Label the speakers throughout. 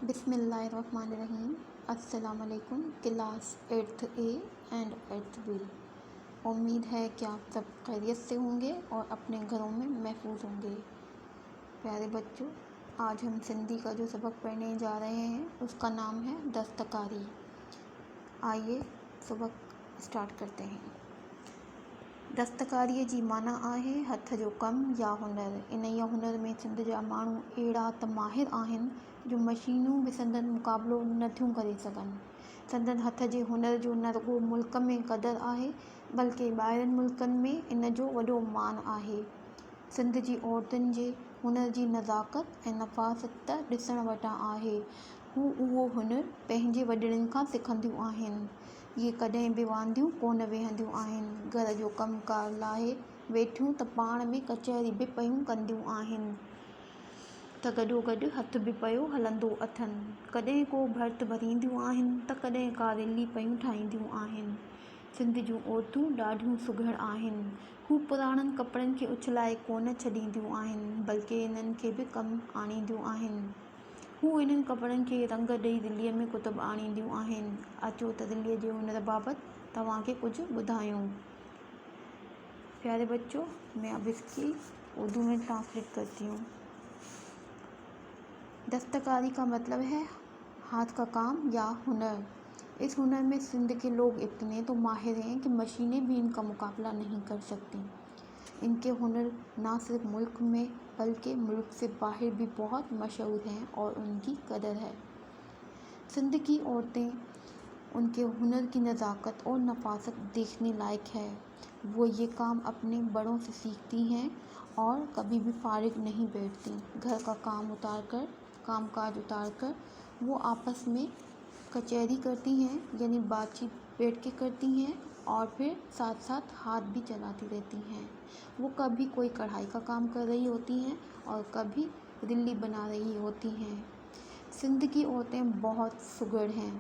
Speaker 1: बिस्मिल्लाहिर्रहमानिर्रहीम। अस्सलामुअलैकुम। Class 8th A and 8th B. उम्मीद है कि आप सब खैरियत से होंगे और अपने घरों में महफूज होंगे। प्यारे बच्चों, आज हम सिंधी का जो सबक पढ़ने जा रहे हैं उसका नाम है दस्तकारी। आइए सबक स्टार्ट करते हैं। दस्तकारीअ जी माना आहे हथ जो कमु या हुनर। इन हुनर में सिंध जा माण्हू अहिड़ा त माहिर आहिनि जो मशीनूं बि संदनि मुक़ाबिलो नथियूं करे सघनि। संदनि हथ जे हुनर जो न रुॻो मुल्क में क़दुरु आहे, बल्कि ॿाहिरनि मुल्कनि में इन जो वॾो मान आहे। सिंध जी औरतुनि जे हुनर जी नज़ाकत ऐं नफ़ासत ॾिसण वटां आहे। हू उहो हुनर पंहिंजे वॾड़नि खां सिखंदियूं आहिनि। इहे कॾहिं बि वांदियूं कोन वेहंदियूं आहिनि। घर जो कमुकार लाहे वेठियूं त पाण में कचहरी बि पियूं कंदियूं आहिनि, त गॾोगॾु हथ बि पियो हलंदो अथनि। कॾहिं को भर्त भरींदियूं आहिनि त कॾहिं का रिली पियूं ठाहींदियूं आहिनि। सिंध जूं औरतूं ॾाढियूं सुघड़ आहिनि। हू पुराणनि कपिड़नि खे उछलाए कोन छॾींदियूं आहिनि, बल्कि इन्हनि खे बि कमु आणींदियूं आहिनि। हू इन्हनि कपिड़नि खे रंग ॾेई दिल्लीअ में कुतुब आणींदियूं आहिनि। अचो त दिल्लीअ जे हुनर बाबति तव्हांखे कुछ ॿुधायूं। प्यारे बच्चों, मैं अब इसकी उर्दू में ट्रांसलेट करती हूँ। दस्तकारी का मतलब है हाथ का काम या हुनर। इस हुनर में सिंध के लोग इतने तो माहिर हैं कि मशीनें भी इनका मुकाबला नहीं कर सकती। इनके हुनर ना सिर्फ मुल्क में बल्कि मुल्क से बाहर भी बहुत मशहूर हैं और उनकी कदर है। सिंध की औरतें, उनके हुनर की नज़ाकत और नफासत देखने लायक है। वो ये काम अपने बड़ों से सीखती हैं और कभी भी फारिग नहीं बैठती। घर का कामकाज उतार कर वो आपस में कचहरी करती हैं, यानी बातचीत बैठ के करती हैं और फिर साथ साथ हाथ भी चलाती रहती हैं। वो कभी कोई कढ़ाई का काम कर रही होती हैं और कभी दिल्ली बना रही होती हैं। सिंध की औरतें बहुत सुघड़ हैं।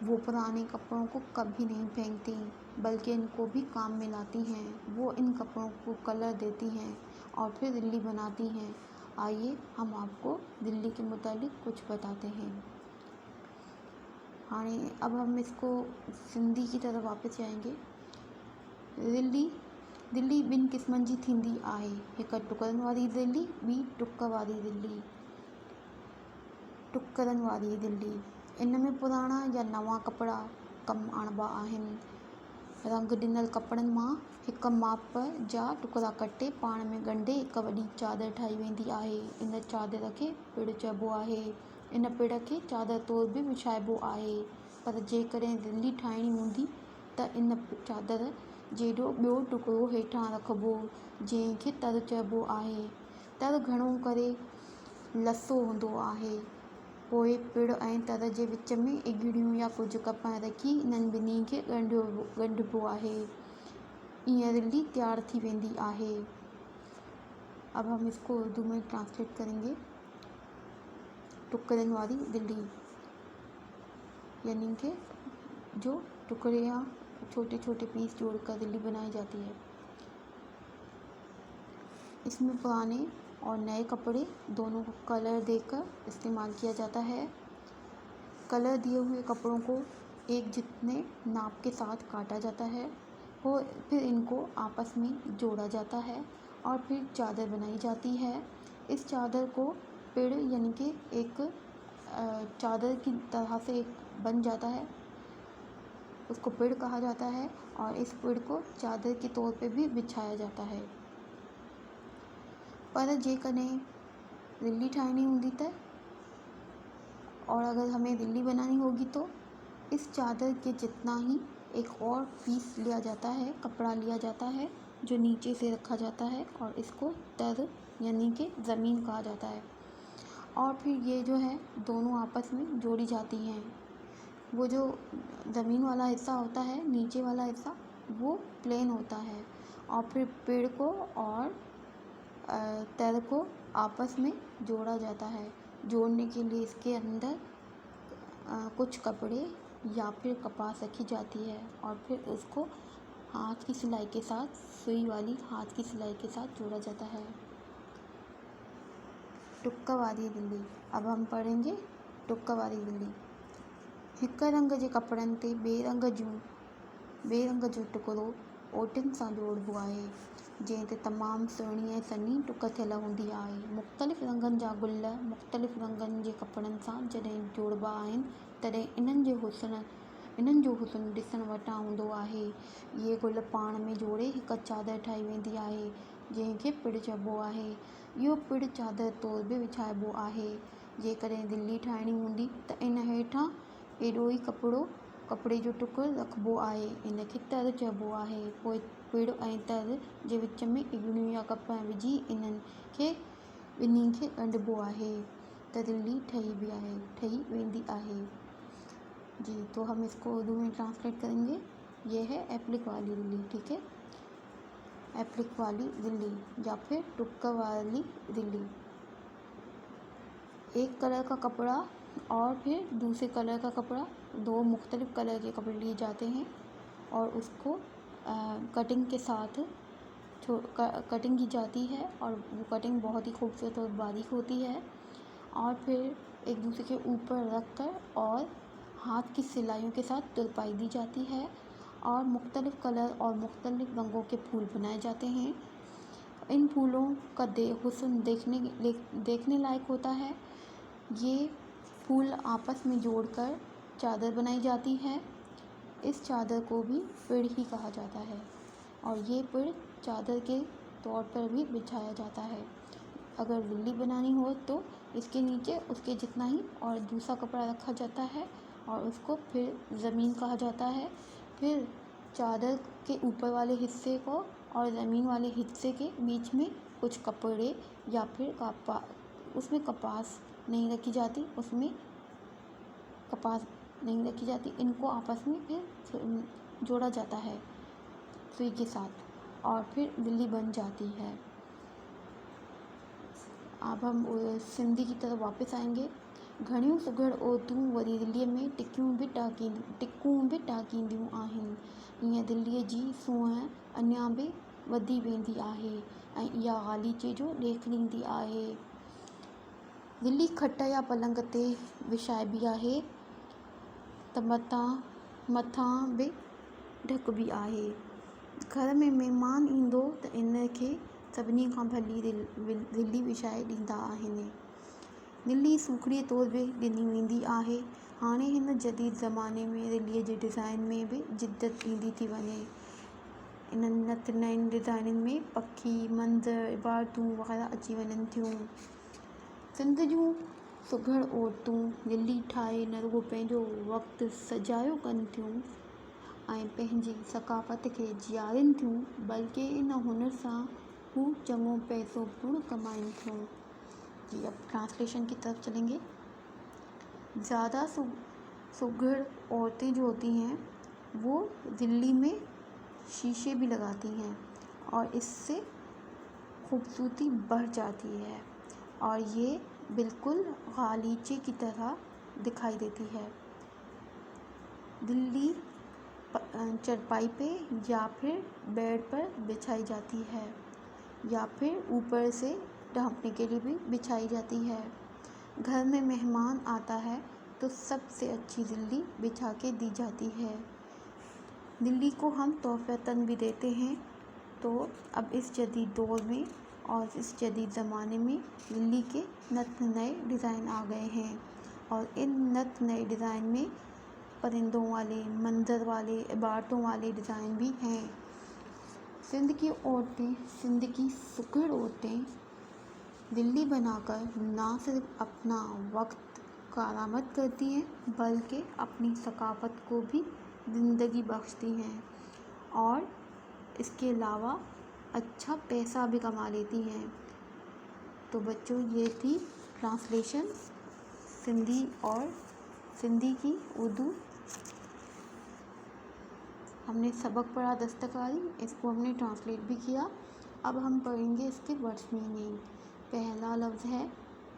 Speaker 1: वो पुराने कपड़ों को कभी नहीं फेंकती, बल्कि इनको भी काम में लाती हैं। वो इन कपड़ों को कलर देती हैं और फिर दिल्ली बनाती हैं। आइए हम आपको दिल्ली के मुतालिक कुछ बताते हैं। हाँ, अब हम इसको सिंधी की तरफ वापस जाएंगे। दिल्ली ॿिनि क़िस्मनि जी थींदी आहे। हिकु टुकरनि वारी दिल्ली, ॿी टुक वारी दिल्ली। टुकरनि वारी दिल्ली, इन में पुराणा या नवां कपिड़ा कमु आणिबा आहिनि। रंग ॾिनल कपिड़नि मां हिकु माप जा टुकड़ा कटे पाण में ॻंढे हिकु वॾी चादर ठाही वेंदी आहे। इन चादर खे पिड़ चइबो आहे। इन पिड़ खे चादर तौर बि विछाइबो आहे। पर जेकॾहिं दिल्ली ठाहिणी हूंदी त इन चादर जेॾो ॿियो टुकड़ो हेठां रखिबो, जंहिंखे तर चइबो आहे। तर घणो करे लसो हूंदो आहे। पोइ पिड़ ऐं तर जे विच में इॻिड़ियूं या कुझु कपहि रखी इन्हनि ॿिन्ही खे ॻंढिबो आहे। ईअं दिल्ली तैयार थी वेंदी आहे। अब हम इसको उर्दू में ट्रांसलेट करेंगे। टुकड़नि वाली दिल्ली, यानी कि जो टुकड़े या छोटे छोटे पीस जोड़कर दिल्ली बनाई जाती है। इसमें पुराने और नए कपड़े दोनों को कलर देकर इस्तेमाल किया जाता है। कलर दिए हुए कपड़ों को एक जितने नाप के साथ काटा जाता है और फिर इनको आपस में जोड़ा जाता है और फिर चादर बनाई जाती है। इस चादर को पिड़, यानी कि एक चादर की तरह से एक बन जाता है, उसको पिड़ कहा जाता है और इस पिड़ को चादर के तौर पे भी बिछाया जाता है। पर जेकॾहिं दिल्ली ठाहिणी हूंदी त, और अगर हमें दिल्ली बनानी होगी तो इस चादर के जितना ही एक और पीस लिया जाता है, कपड़ा लिया जाता है जो नीचे से रखा जाता है और इसको तर, यानी कि ज़मीन कहा जाता है। और फिर ये जो है दोनों आपस में जोड़ी जाती हैं। वो जो ज़मीन वाला हिस्सा होता है, नीचे वाला हिस्सा, वो प्लेन होता है और फिर पेड़ को और तर को आपस में जोड़ा जाता है। जोड़ने के लिए इसके अंदर कुछ कपड़े या फिर कपास रखी जाती है और फिर उसको हाथ की सिलाई के साथ, सुई वाली हाथ की सिलाई के साथ जोड़ा जाता है। टुक्का वाली दिल्ली। अब हम पढ़ेंगे टुक वारी दिल्ली। हिक रंग जे कपड़नि ते ॿिए रंग जो टुकड़ो ओटिन सां जोड़िबो आहे, जंहिं ते तमामु सुहिणी ऐं सन्ही टुक थियल हूंदी आहे। मुख़्तलिफ़ रंगनि जा गुल मुख़्तलिफ़ रंगनि जे कपड़नि सां जॾहिं जोड़िबा आहिनि, तॾहिं इन्हनि जो हुस्न ॾिसण वटां हूंदो आहे। इहे गुल पाण में जोड़े हिक चादर ठाही वेंदी आहे, जंहिंखे पिड़ चइबो आहे। इहो पिड़ चादर तौरु बि विछाइबो आहे। जेकॾहिं दिल्ली ठाहिणी हूंदी त इन हेठां एॾो ई कपिड़े जो टुकुर रखिबो आहे। इनखे तर चइबो आहे। पोइ पिड़ ऐं तर जे विच में इॻिणियूं या कपड़ विझी ॿिन्ही खे ॻंढिबो आहे त दिल्ली ठही वेंदी आहे। जी, तो हम इसको उर्दू में ट्रांसलेट करेंगे। ये है एप्लिक वाली दिल्ली, ठीक है। एप्लिक वाली दिल्ली या फिर टुक्क वाली दिल्ली। एक कलर का कपड़ा और फिर दूसरे कलर का कपड़ा, दो मुख्तलिफ कलर के कपड़े लिए जाते हैं और उसको कटिंग के साथ कटिंग की जाती है और वो कटिंग बहुत ही खूबसूरत और बारीक होती है और फिर एक दूसरे के ऊपर रख कर और हाथ की सिलाइयों के साथ तुरपाई दी जाती है और मुख्तलिफ कलर और मुख्तलिफ रंगों के फूल बनाए जाते हैं। इन फूलों का हुस्न देखने लायक होता है। ये फूल आपस में जोड़कर चादर बनाई जाती है। इस चादर को भी पिड़ ही कहा जाता है और ये पिड़ चादर के तौर पर भी बिछाया जाता है। अगर दिल्ली बनानी हो तो इसके नीचे उसके जितना ही और दूसरा कपड़ा रखा जाता है और उसको फिर ज़मीन कहा जाता है। फिर चादर के ऊपर वाले हिस्से को और ज़मीन वाले हिस्से के बीच में कुछ कपड़े या फिर उसमें कपास नहीं रखी जाती, इनको आपस में फिर जोड़ा जाता है सुई के साथ और फिर दिल्ली बन जाती है। अब हम सिंधी की तरफ वापस आएंगे। घणियूं सुघड़ औरतूं वरी दिल्लीअ में टिकूं बि टाकींदियूं आहिनि। हीअं दिल्लीअ जी सूंहं अञा बि वधी वेंदी आहे ऐं इहा ग़ालीचे जो ॾेखारींदी आहे। दिल्ली खट या पलंग ते विछाइबी आहे त मथां बि ढकबी आहे। घर में महिमान ईंदो त इन खे सभिनी खां भली दिल्ली विछाए ॾींदा आहिनि। दिल्ली सूखड़ीअ तौरु बि ॾिनी वेंदी आहे। हाणे हिन जदीद ज़माने में दिल्लीअ जे डिज़ाइन में बि जिदत ईंदी थी वञे। इन्हनि नईं डिज़ाइननि में पखी, मंज़र, इबारतूं वग़ैरह अची वञनि थियूं। सिंध जूं सुघड़ औरतूं दिल्ली ठाहे न रुॻो पंहिंजो वक़्तु सजायो कनि थियूं ऐं पंहिंजी सक़ाफ़त खे जीआरनि थियूं, बल्कि इन हुनर सां हू चङो पैसो पिणु कमाइनि थियूं। जी, अब ट्रांसलेशन की तरफ चलेंगे। ज़्यादा सुघड़ औरतें जो होती हैं वो दिल्ली में शीशे भी लगाती हैं और इससे खूबसूरती बढ़ जाती है और ये बिल्कुल गालीचे की तरह दिखाई देती है। दिल्ली चरपाई पे या फिर बेड पर बिछाई जाती है या फिर ऊपर से ढांपने के लिए भी बिछाई जाती है। घर में मेहमान आता है तो सबसे अच्छी दिल्ली बिछा के दी जाती है। दिल्ली को हम तोहफ़तन भी देते हैं। तो अब इस जदीद दौर में और इस जदीद ज़माने में दिल्ली के नए डिज़ाइन आ गए हैं और इन नए डिज़ाइन में परिंदों वाले, मंजर वाले, इबारतों वाले डिज़ाइन भी हैं। सिंध की सुघड़ औरतें दिल्ली बनाकर ना सिर्फ अपना वक्त कारामद करती हैं बल्कि अपनी सक़ाफ़त को भी ज़िंदगी बख्शती हैं और इसके अलावा अच्छा पैसा भी कमा लेती हैं। तो बच्चों, ये थी ट्रांसलेशन सिंधी की उर्दू। हमने सबक पढ़ा दस्तकारी, इसको हमने ट्रांसलेट भी किया। अब हम पढ़ेंगे इसके वर्ड्स मीनिंग। पहला लफ्ज़ है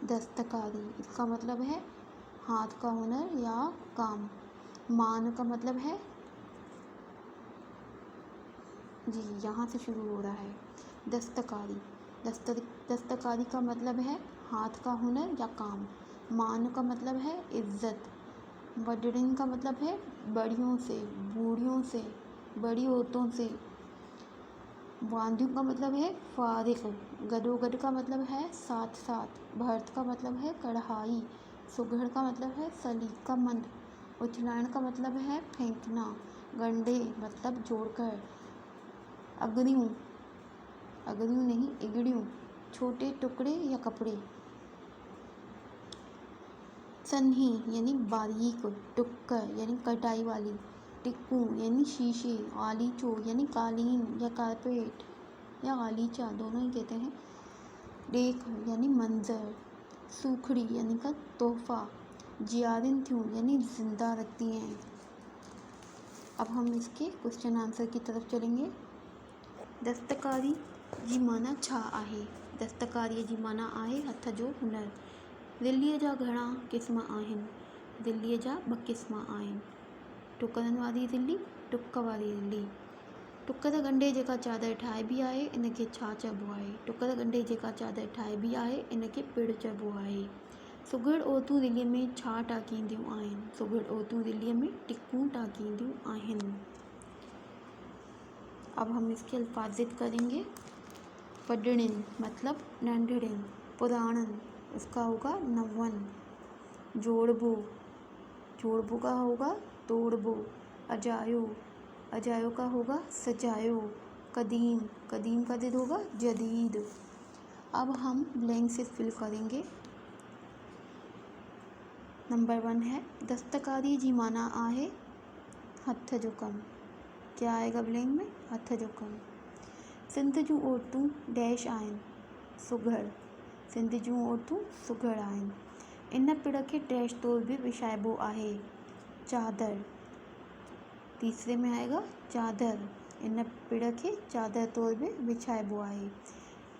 Speaker 1: दस्तकारी। इसका मतलब है हाथ का हुनर या काम। मान का मतलब है, जी यहाँ से शुरू हो रहा है। दस्तकारी का मतलब है हाथ का हुनर या काम। मान का मतलब है इज्जत। वडरिन का मतलब है बड़ियों से, बूढ़ियों से, बड़ी औरतों से। वांध्यू का मतलब है फारिग। गदोगद का मतलब है साथ साथ। भरत का मतलब है कढ़ाई। सुघड़ का मतलब है सलीकामंद। उछलायन का मतलब है फेंकना। गंडे मतलब जोड़कर। अगड़ियों, अगड़ियों नहीं इगड़ियों, छोटे टुकड़े या कपड़े। सन्ही यानी बारीक, टुक्कर यानी कटाई वाली, टिक्कू यानी शीशे, गालीचो यानी कालीन या कारपेट या गालीचा दोनों ही कहते हैं। देख यानी मंजर, सूखड़ी यानी का तोहफा, जियारिन थ्यूं यानी जिंदा रखती हैं। अब हम इसके क्वेश्चन आंसर की तरफ चलेंगे। दस्तकारी जी माना छा आहे। दस्तकारी जी माना आहे हथ जो हुनर। दिल्लीअ जा घणा क़िस्म आहिनि। दिल्लीअ जा 2 क़िस्म आहिनि, टुकरनि वारी दिल्ली, टुक वारी दिल्ली। टुकर गंढे जेका चादर ठाहिबी आहे इनखे छा चइबो आहे? टुकर गंढे जेका चादर ठाहिबी आहे इनखे पिड़ चइबो आहे। सुघड़ औरतूं दिल्लीअ में छा टाकींदियूं आहिनि? सुघड़ औरतूं दिल्लीअ में टिकूं टाकींदियूं आहिनि। अब हम इसके अल्फाजित करेंगे। वडड़िन मतलब नंढड़िन। पुराणन उसका होगा नवन। जोड़बो, जोड़बो का होगा तोड़बो। अजायो, अजायो का होगा सजायो। कदीम, कदीम का जिद होगा जदीद। अब हम ब्लैंक से फिल करेंगे। नंबर 1 है दस्तकारी जी माना आहे हथ जो कम। क्या आएगा ब्लैंक में? हथ जो कम। सिंध जूं औरतूं डैश आहिनि, सुघड़। सिंध जूं औरतूं सुघड़ आहिनि। इन पिड़ खे डैश तौर बि विछाइबो आहे, चादर। तीसरे में आएगा चादर। इन पिड़ खे चादर तौर बि विछाइबो आहे।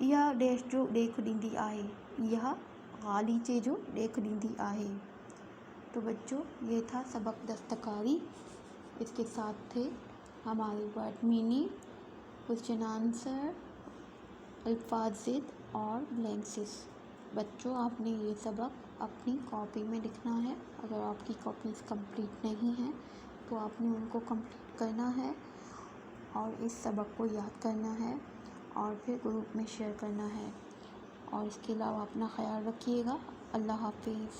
Speaker 1: इहा डैश जो ॾेख ॾींदी आहे, इहा गालीचे जो ॾेख ॾींदी आहे। तो बच्चों ये था सबक दस्तकारी। इसके साथ थे हमारे वर्ड मीनिंग, क्वेश्चन आंसर, अल्फाजित और ब्लैंक्स। बच्चों आपने ये सबक अपनी कॉपी में लिखना है। अगर आपकी कॉपीज कंप्लीट नहीं है तो आपने उनको कंप्लीट करना है और इस सबक को याद करना है और फिर ग्रुप में शेयर करना है। और इसके अलावा अपना ख्याल रखिएगा। अल्लाह हाफिज़।